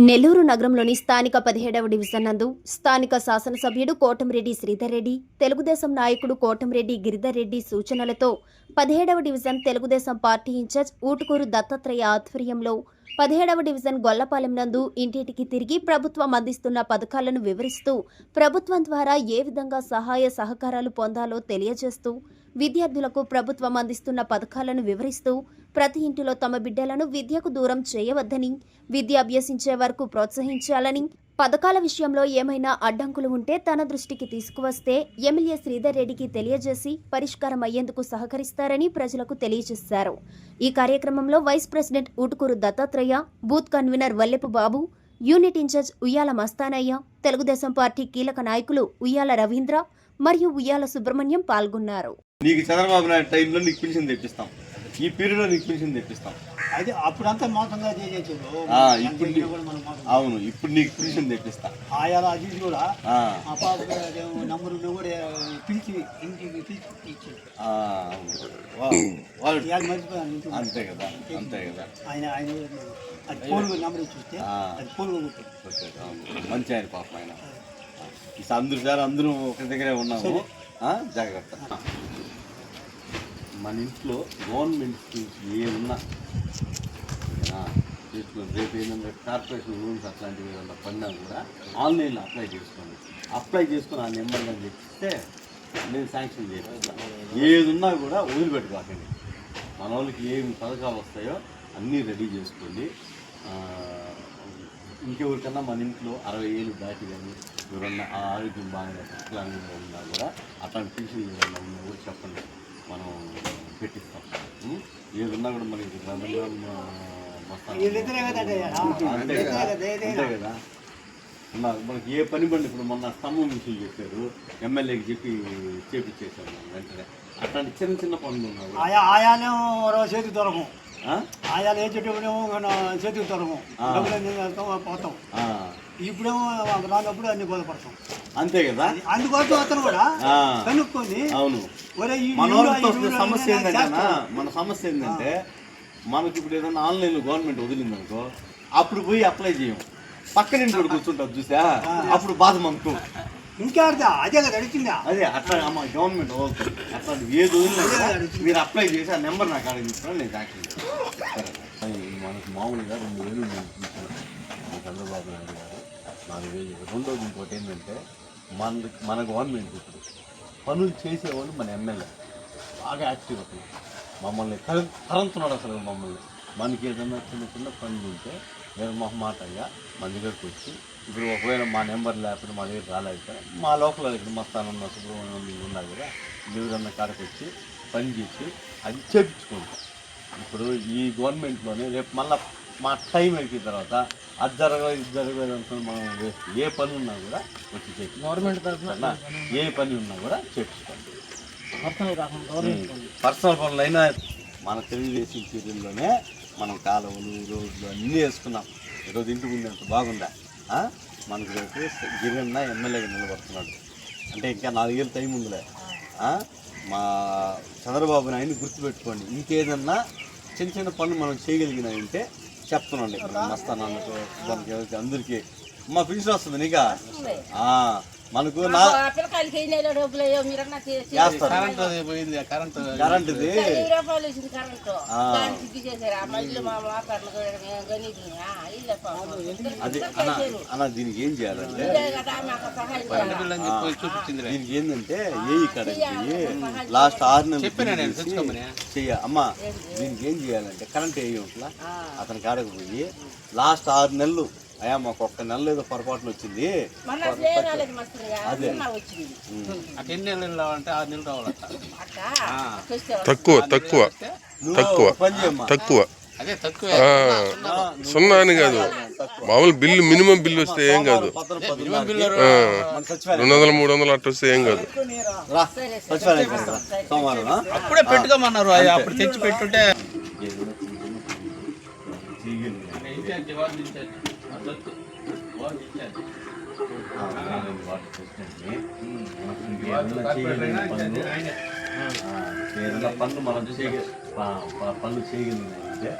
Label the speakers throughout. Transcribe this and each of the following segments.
Speaker 1: నెల్లూరు నగరంలోని స్థానిక 17వ డివిజన్ నందు స్థానిక శాసనసభ్యుడు కోటంరెడ్డి శ్రీధర్ రెడ్డి, తెలుగుదేశం నాయకుడు కోటంరెడ్డి గిరిధర్ రెడ్డి సూచనలతో 17వ division Telugu Desam party incharge Utukuru Dattatreya ఆధ్వర్యంలో 17వ డివిజన్ గొల్లపాలెం నందు ఇంటింటికి తిరిగి ప్రభుత్వం అందిస్తున్న పథకాలను వివరిస్తూ ప్రభుత్వం ద్వారా ఏ విధంగా సహాయ సహకారాలు పొందాలో తెలియజేస్తూ విద్యార్థులకు ప్రభుత్వం అందిస్తున్న పథకాలను వివరిస్తూ ప్రతి ఇంటిలో తమ బిడ్డలను విద్యకు దూరం చేయవద్దని, విద్య అభ్యసించే వరకు ప్రోత్సహించాలని, పథకాల విషయంలో ఏమైనా అడ్డంకులు ఉంటే తన దృష్టికి తీసుకువస్తే ఎమ్మెల్యే శ్రీధర్ రెడ్డికి తెలియజేసి పరిష్కారం అయ్యేందుకు సహకరిస్తారని ప్రజలకు తెలియజేశారు. ఈ కార్యక్రమంలో vice president Utukuru Dattatreya, booth convener Vallepu Babu, unit incharge Uyyala Mastanayya, Telugu Desam party కీలక నాయకులు ఉయ్యాల రవీంద్ర మరియు ఉయ్యాల సుబ్రహ్మణ్యం పాల్గొన్నారు.
Speaker 2: నీకు చంద్రబాబు నాయుడు టైంలో నీకు పిలిచింది తెప్పిస్తాం, ఈ పీరియడ్లో నీకు పిలిచింది తెప్పిస్తాం.
Speaker 3: అయితే అప్పుడంతా మోసంగా చేసేసాడు.
Speaker 2: అవును, ఇప్పుడు నీకు పిలిచింది తెప్పిస్తా.
Speaker 3: ఆయా అజీజ్ కూడా ఆ పాప నంబర్ కూడా పిలిచి ఇంటికి పిలిచి మర్చిపోయాను.
Speaker 2: అంతే కదా, అంతే కదా.
Speaker 3: ఆయన ఆయన అది ఫోన్ నెంబర్ చూస్తే అది ఫోన్
Speaker 2: మంచి ఆయన పాప ఆయన. అందరూ ఒక దగ్గరే ఉన్నాము, జాగ్రత్త. మన ఇంట్లో గవర్నమెంట్ స్కీమ్స్ ఏమున్నా తీసుకొని రేపు ఏంటంటే కార్పొరేషన్ లోన్స్ అట్లాంటివి ఏదన్నా పడినా కూడా ఆన్లైన్లో అప్లై చేసుకొని ఆ నెంబర్ కానీ తెచ్చిస్తే నేను శాంక్షన్ చేస్తాను. ఏది ఉన్నా కూడా వదిలిపెట్టుకోకండి. మన వాళ్ళకి ఏమి పథకాలు వస్తాయో అన్నీ రెడీ చేసుకోండి. ఇంకెవరికన్నా మన ఇంట్లో 60 ఏళ్ళు దాటి కానీ ఎవరన్నా ఆరోగ్యం బాగా వికలాంగంగా ఉన్నా కూడా అట్లాంటి పెన్షన్ ఏదన్నా ఉన్నా కూడా చెప్పండి, మనం పెట్టిస్తాం. ఏదున్నా కూడా మనకి అంతే కదా. మనకి ఏ పని బండి ఇప్పుడు మొన్న స్తంభం మిషన్ చెప్పారు, ఎమ్మెల్యేకి చెప్పి చేపించేసాం వెంటనే. అట్లాంటి చిన్న చిన్న పనులు ఉన్నాయి.
Speaker 3: ఆయాలేమో చేతికి దొరకం, ఆయాలు ఏ చెట్టుకునేమో చేతికి దొరకం, పోతాం. ఇప్పుడేమో రానప్పుడు అన్ని బోధపడతాం.
Speaker 2: అంతే కదా.
Speaker 3: అందుకోసం అతను కూడా కనుక్కొని
Speaker 2: అవును. సమస్య ఏంటంటే మనకి ఇప్పుడు ఏదన్నా ఆన్లైన్లో గవర్నమెంట్ వదిలిందనుకో, అప్పుడు పోయి అప్లై చేయం, పక్కన ఇంటి కూడా కూర్చుంటారు చూసా, అప్పుడు బాధ మనకు.
Speaker 3: ఇంకా అదే కదా అడిగిందా,
Speaker 2: అదే అట్లా అమ్మ గవర్నమెంట్ అట్లా ఏది వదిలినా మీరు అప్లై చేసి ఆ నెంబర్ నాకు అడిగి తీసుకున్నాను, నేను యాక్షన్ చేస్తాను. మనకు మామూలుగా 2000 చంద్రబాబు నాయుడు గారు 4000. రెండోది ఇంకోటి ఏంటంటే మన గవర్నమెంట్ ఇప్పుడు పనులు చేసేవాళ్ళు మన ఎమ్మెల్యే బాగా యాక్టివ్ అవుతుంది. మమ్మల్ని తరంతున్నాడు అసలు. మనకి ఏదన్నా చిన్న చిన్న పనులు ఉంటే నిర్మోహమాటంగా మన దగ్గరకు వచ్చి, ఇప్పుడు ఒకవేళ మా నెంబర్ లేకపోతే మా దగ్గర రాలేకపోతే మా లోకల్ ఇక్కడ మస్తానున్న సుబ్రహ్మణ్యం ఉన్నా కూడా ఎవరన్నా కాడకు వచ్చి పని చేసి అది చేయించుకుంటాం. ఇప్పుడు ఈ గవర్నమెంట్లోనే రేపు మళ్ళీ మా టైం అయిపోయిన తర్వాత అది జరగలేదు అనుకుని మనం ఏ పని ఉన్నా కూడా వచ్చి చేయించు. గవర్నమెంట్ తరఫున ఏ పని ఉన్నా కూడా చేయించుకోండి. పర్సనల్ పనులు అయినా మన తెలుగుదేశం పీరియడ్లోనే మనం కాలువలు రోడ్లు అన్నీ వేసుకున్నాం. ఈరోజు ఇంటి ముందు ఎంత బాగుందా. మనకు రేపు గిరిన్న ఎమ్మెల్యేగా నిలబడుతున్నాడు అంటే ఇంకా 4 ఏళ్ళ టైం ఉందిలే. మా చంద్రబాబు నాయుడిని గుర్తుపెట్టుకోండి. ఇంకేదన్నా చిన్న చిన్న పనులు మనం చేయగలిగినాయంటే చెప్తున్నాండి. మస్తానాన్నకు దానికి అందరికీ మా పిలిచి వస్తుంది నీక మనకు కరెంటుది అది అన్న. దీనికి ఏం చేయాలంటే దీనికి ఏంటంటే లాస్ట్ 6 నెలలు అమ్మా, దీనికి ఏం చేయాలంటే కరెంట్ ఏ ఉంటుందా అతని కాడకు పోయి లాస్ట్ 6 నెలలు అయ్యా మాకు ఒక్క నెల ఏదో పొరపాటున వచ్చింది, అదే
Speaker 4: తక్కువ సున్నా అని కాదు, మామూలు బిల్లు మినిమం బిల్లు వస్తే ఏం కాదు. 200, 300 అట్లా వస్తే ఏం కాదు.
Speaker 3: అప్పుడే పెట్టుకోమన్నారు, అప్పుడు తెచ్చి పెట్టుంటే
Speaker 2: ఏదైనా పనులు మనం పనులు చేయగలిగినాయంటే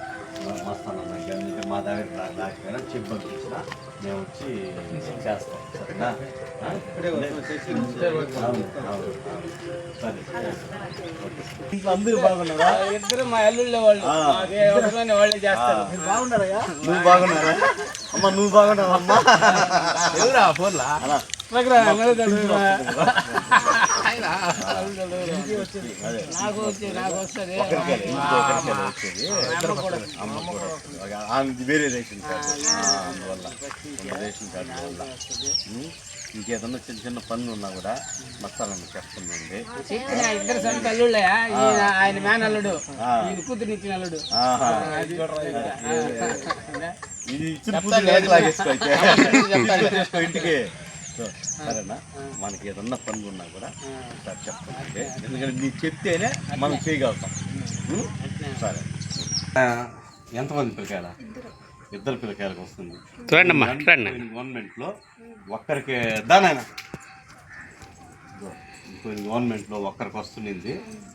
Speaker 2: మస్తానన్న కానీ మా దగ్గర రాకపోయినా చెప్పి పంపించిన మేము వచ్చి చేస్తాం సరేనా? సరే ఇంట్లో అందరూ బాగున్నారా?
Speaker 3: ఇద్దరు మా అల్లుళ్ళే వాళ్ళు వాళ్ళే చేస్తారు.
Speaker 2: మీరు బాగున్నారయ్యా? నువ్వు బాగున్నారా అమ్మ? నువ్వు బాగున్నావా అమ్మా? ఎవరా ఫోన్లా
Speaker 3: నాకు వస్తుంది
Speaker 2: వేరే రేషన్ కార్డు అందువల్ల రేషన్ కార్డు వల్ల ఇంకేదన్నా చిన్న చిన్న పనులు ఉన్నా కూడా మస్తానని చెప్తుందండి.
Speaker 3: ఇద్దరు సొంత అల్లుళ్ళే. ఆయన మేనల్లుడు, ఈయన కూతురు ఇచ్చిన అల్లుడు.
Speaker 2: ఇది ఇచ్చిన లాగేసుకో ఇంటికి. సరేనా? మనకి ఏదన్నా పనులు ఉన్నా కూడా సార్ చెప్తానండి, ఎందుకంటే నీకు చెప్తేనే మనం చేయగలుగుతాం. సరే. ఎంతమంది పిల్లకాయల? ఇద్దరు పిల్లకాయలకు వస్తుంది. గవర్నమెంట్లో ఒక్కరికి దానైనా గవర్నమెంట్లో ఒక్కరికి వస్తుంది,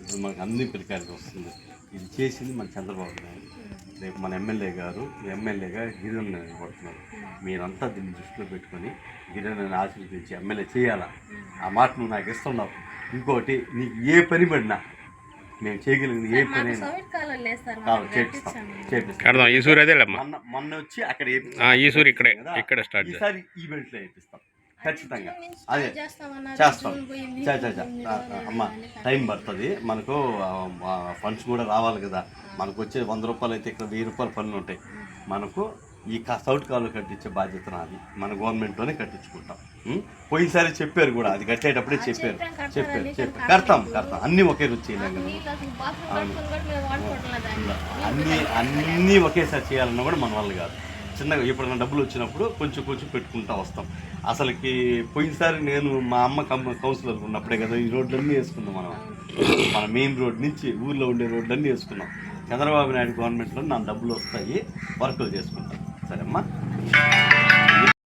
Speaker 2: ఇప్పుడు మనకి అన్ని పిల్లకాయలకు వస్తుంది. ఇది చేసింది మన చంద్రబాబు నాయుడు. రేపు మన ఎమ్మెల్యేగా గిరిజన కొడుతున్నారు. మీరంతా దీన్ని దృష్టిలో పెట్టుకొని గిరిజనని ఆశీర్వదించి ఎమ్మెల్యే చేయాలా. ఆ మాట నువ్వు నాకు ఇస్తున్నావు. ఇంకోటి, నీకు ఏ పని పడినా మేము చేయగలిగింది ఏ పని అయినా చేపిస్తాం. మొన్న వచ్చి అక్కడ ఈసారి ఈవెంట్లో వేపిస్తాం ఖచ్చితంగా. అదే చేస్తాం. అమ్మ టైం పడుతుంది, మనకు ఫండ్స్ కూడా రావాలి కదా. మనకు వచ్చే 100 రూపాయలు అయితే ఇక్కడ 1000 రూపాయల పనులు ఉంటాయి. మనకు ఈ సౌట్ కాలు కట్టించే బాధ్యత నాది. మన గవర్నమెంట్లోనే కట్టించుకుంటాం. పోయినసారి చెప్పారు కూడా, అది కట్టేటప్పుడే చెప్పారు. కడతాం అన్నీ ఒకే రుచి చేయలేం కదా. అన్నీ ఒకేసారి చేయాలన్నా కూడా మన వల్ల కాదు. చిన్నగా ఎప్పుడైనా డబ్బులు వచ్చినప్పుడు కొంచెం పెట్టుకుంటూ వస్తాం. అసలుకి పోయినసారి నేను మా అమ్మ కౌన్సిలర్ ఉన్నప్పుడే కదా ఈ రోడ్లన్నీ వేసుకున్నాం. మన మెయిన్ రోడ్ నుంచి ఊర్లో ఉండే రోడ్లన్నీ వేసుకున్నాం. చంద్రబాబు నాయుడు గవర్నమెంట్లో నా డబ్బులు వస్తాయి, వర్కులు చేసుకుంటాం. సరేమ్మా?